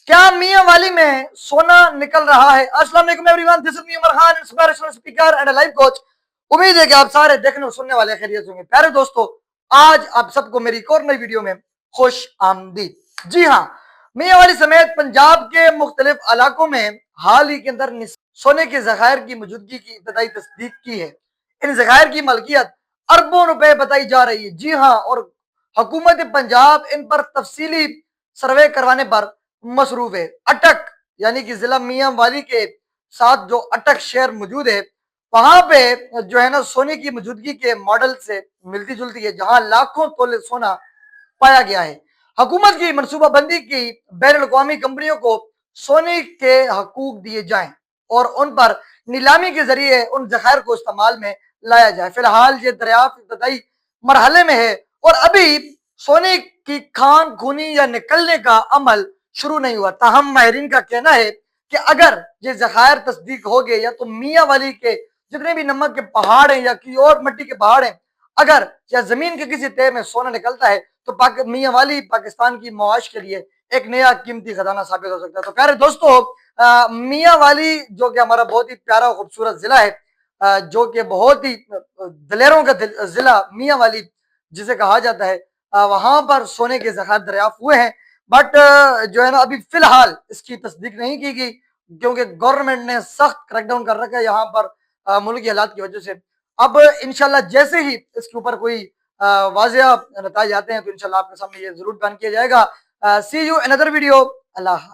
क्या मियां वाली में सोना निकल रहा है? अस्सलाम वालेकुम everyone, this is me Umar Khan, inspirational speaker and life coach. उम्मीद है कि आप सारे देखने और सुनने वाले खैरियत होंगे। प्यारे दोस्तों, आज आप सबको मेरी एक और नई वीडियो में खुश आमदीद। जी हाँ, मियां वाली समेत पंजाब के मुख्तलिफ इलाकों में हाल ही के अंदर सोने के जखायर की मौजूदगी की इब्तदाई तस्दीक की है। इन जखायर की मलकियत अरबों रुपए बताई जा रही है। जी हाँ, और हुकूमत पंजाब इन पर तफसीली सर्वे करवाने पर मसरूफ है। अटक यानी कि जिला मियां वाली के साथ जो अटक शहर मौजूद है, वहां पे जो है ना सोने की मौजूदगी के मॉडल से मिलती जुलती है, जहां लाखों तोले सोना पाया गया है। हुकूमत की मनसूबाबंदी की बैन अवी कंपनियों को सोने के हकूक दिए जाएं और उन पर नीलामी के जरिए उन जखायर को इस्तेमाल में लाया जाए। फिलहाल ये दरियाफ्त इब्तदाई मरहले में है और अभी सोने की खान खूनी या निकलने का अमल शुरू नहीं हुआ। ताहम माहिरीन का कहना है कि अगर ये जखायर तस्दीक हो गए या तो मियां वाली के जितने भी नमक के पहाड़ हैं या की और मिट्टी के पहाड़ हैं, अगर या जमीन के किसी तह में सोना निकलता है तो मियां वाली पाकिस्तान की मुआश के लिए एक नया कीमती खजाना साबित हो सकता है। तो प्यारे दोस्तों, मियां वाली जो कि हमारा बहुत ही प्यारा खूबसूरत जिला है, जो कि बहुत ही दलेरों का जिला मियां वाली जिसे कहा जाता है, वहां पर सोने के जखायर दरियाफ्त हुए हैं। बट जो है ना अभी फिलहाल इसकी तस्दीक नहीं की गई, क्योंकि गवर्नमेंट ने सख्त क्रैकडाउन कर रखा है यहाँ पर मुल्क की हालात की वजह से। अब इंशाल्लाह जैसे ही इसके ऊपर कोई वाजिया नताइज आते हैं तो इंशाल्लाह आपके सामने ये जरूर बयान किया जाएगा। सी यू अनदर वीडियो। अल्लाह।